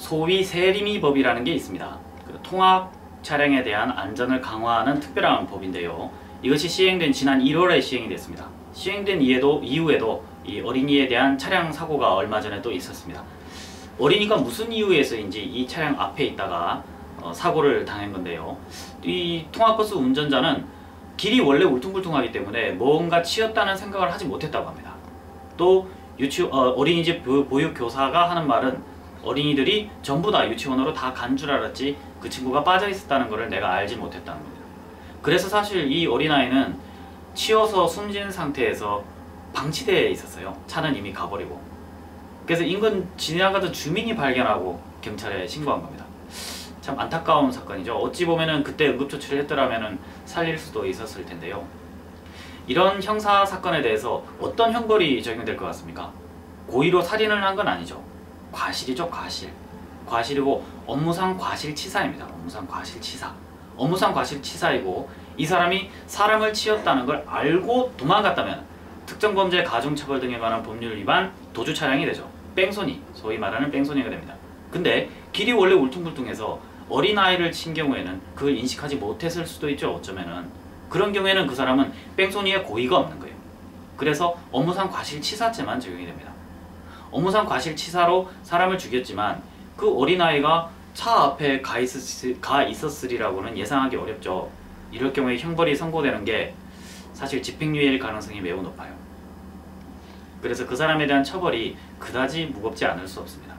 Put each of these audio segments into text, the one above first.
소위 세리미법이라는 게 있습니다. 그 통학 차량에 대한 안전을 강화하는 특별한 법인데요. 이것이 시행된 지난 1월에 시행이 됐습니다. 시행된 이후에도 이 어린이에 대한 차량 사고가 얼마 전에 또 있었습니다. 어린이가 무슨 이유에서인지 이 차량 앞에 있다가 사고를 당한 건데요. 이 통학버스 운전자는 길이 원래 울퉁불퉁하기 때문에 뭔가 치였다는 생각을 하지 못했다고 합니다. 또 어린이집 보육교사가 하는 말은 어린이들이 전부 다 유치원으로 다 간 줄 알았지 그 친구가 빠져 있었다는 것을 내가 알지 못했다는 겁니다. 그래서 사실 이 어린아이는 치여서 숨진 상태에서 방치되어 있었어요. 차는 이미 가버리고. 그래서 인근 지나가던 주민이 발견하고 경찰에 신고한 겁니다. 참 안타까운 사건이죠. 어찌 보면은 그때 응급조치를 했더라면은 살릴 수도 있었을 텐데요. 이런 형사 사건에 대해서 어떤 형벌이 적용될 것 같습니까? 고의로 살인을 한 건 아니죠. 과실이죠, 과실. 과실이고 업무상 과실치사입니다. 업무상 과실치사. 업무상 과실치사이고 이 사람이 사람을 치었다는 걸 알고 도망갔다면 특정범죄 가중처벌 등에 관한 법률 위반 도주 차량이 되죠. 뺑소니, 소위 말하는 뺑소니가 됩니다. 근데 길이 원래 울퉁불퉁해서 어린아이를 친 경우에는 그걸 인식하지 못했을 수도 있죠. 어쩌면은 그런 경우에는 그 사람은 뺑소니에 고의가 없는 거예요. 그래서 업무상 과실치사죄만 적용이 됩니다. 업무상 과실치사로 사람을 죽였지만 그 어린아이가 차 앞에 가 있었으리라고는 예상하기 어렵죠. 이럴 경우에 형벌이 선고되는 게 사실 집행유예일 가능성이 매우 높아요. 그래서 그 사람에 대한 처벌이 그다지 무겁지 않을 수 없습니다.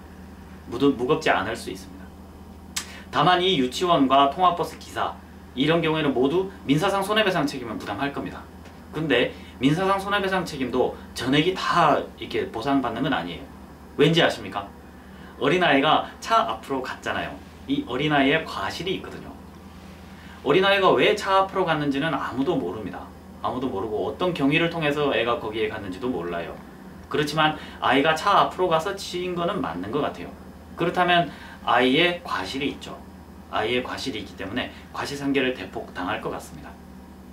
무겁지 않을 수 있습니다. 다만 이 유치원과 통학버스 기사 이런 경우에는 모두 민사상 손해배상 책임을 부담할 겁니다. 근데 민사상 손해배상 책임도 전액이 다 이렇게 보상받는 건 아니에요. 왠지 아십니까? 어린아이가 차 앞으로 갔잖아요. 이 어린아이의 과실이 있거든요. 어린아이가 왜 차 앞으로 갔는지는 아무도 모릅니다. 아무도 모르고 어떤 경위를 통해서 애가 거기에 갔는지도 몰라요. 그렇지만 아이가 차 앞으로 가서 치인 거는 맞는 것 같아요. 그렇다면 아이의 과실이 있죠. 아이의 과실이 있기 때문에 과실상계를 대폭 당할 것 같습니다.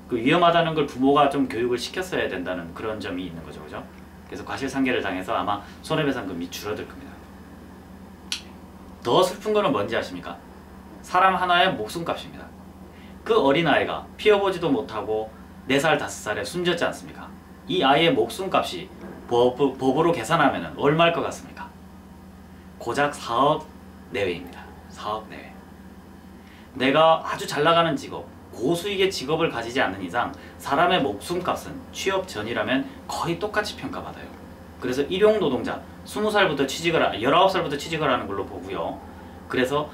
그 위험하다는 걸 부모가 좀 교육을 시켰어야 된다는 그런 점이 있는 거죠. 그죠? 그래서 과실상계를 당해서 아마 손해배상금이 줄어들 겁니다. 더 슬픈 거는 뭔지 아십니까? 사람 하나의 목숨값입니다. 그 어린아이가 피어보지도 못하고 4살, 5살에 숨졌지 않습니까? 이 아이의 목숨값이 법으로 계산하면 얼마일 것 같습니까? 고작 4억 내외입니다. 4억 내외. 내가 아주 잘 나가는 직업, 고수익의 직업을 가지지 않는 이상 사람의 목숨값은 취업 전이라면 거의 똑같이 평가받아요. 그래서 일용 노동자 20살부터 취직을 19살부터 취직을 하는 걸로 보고요. 그래서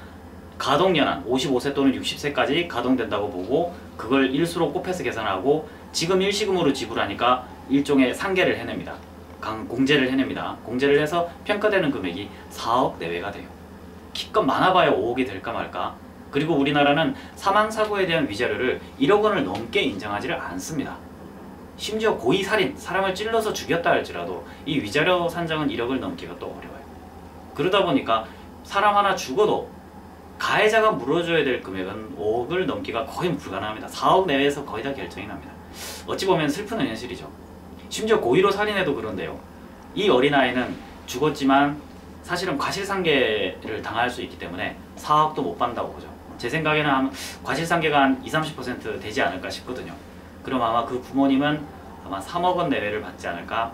가동연한 55세 또는 60세까지 가동된다고 보고 그걸 일수로 곱해서 계산하고 지금 일시금으로 지불하니까 일종의 상계를 해냅니다. 공제를 해냅니다. 공제를 해서 평가되는 금액이 4억 내외가 돼요. 기껏 많아봐야 5억이 될까 말까. 그리고 우리나라는 사망사고에 대한 위자료를 1억 원을 넘게 인정하지를 않습니다. 심지어 고의살인, 사람을 찔러서 죽였다 할지라도 이 위자료 산정은 1억을 넘기가 또 어려워요. 그러다 보니까 사람 하나 죽어도 가해자가 물어줘야 될 금액은 5억을 넘기가 거의 불가능합니다. 4억 내외에서 거의 다 결정이 납니다. 어찌 보면 슬픈 현실이죠. 심지어 고의로 살인해도 그런데요. 이 어린아이는 죽었지만 사실은 과실상계를 당할 수 있기 때문에 4억도 못 받는다고 보죠. 제 생각에는 과실상계가 한 20-30% 되지 않을까 싶거든요. 그럼 아마 그 부모님은 아마 3억 원 내외를 받지 않을까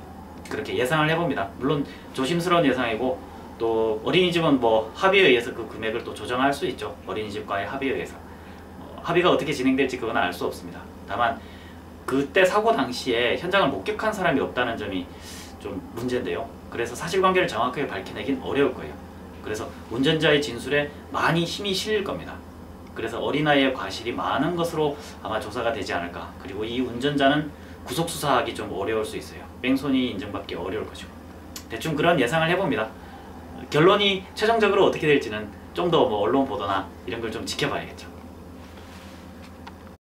그렇게 예상을 해봅니다. 물론 조심스러운 예상이고 또 어린이집은 뭐 합의에 의해서 그 금액을 또 조정할 수 있죠. 어린이집과의 합의에 의해서. 합의가 어떻게 진행될지 그건 알 수 없습니다. 다만 그때 사고 당시에 현장을 목격한 사람이 없다는 점이 좀 문제인데요. 그래서 사실관계를 정확하게 밝혀내긴 어려울 거예요. 그래서 운전자의 진술에 많이 힘이 실릴 겁니다. 그래서 어린아이의 과실이 많은 것으로 아마 조사가 되지 않을까. 그리고 이 운전자는 구속수사하기 좀 어려울 수 있어요. 뺑소니 인정받기 어려울 것이고. 대충 그런 예상을 해봅니다. 결론이 최종적으로 어떻게 될지는 좀 더 뭐 언론 보도나 이런 걸 좀 지켜봐야겠죠.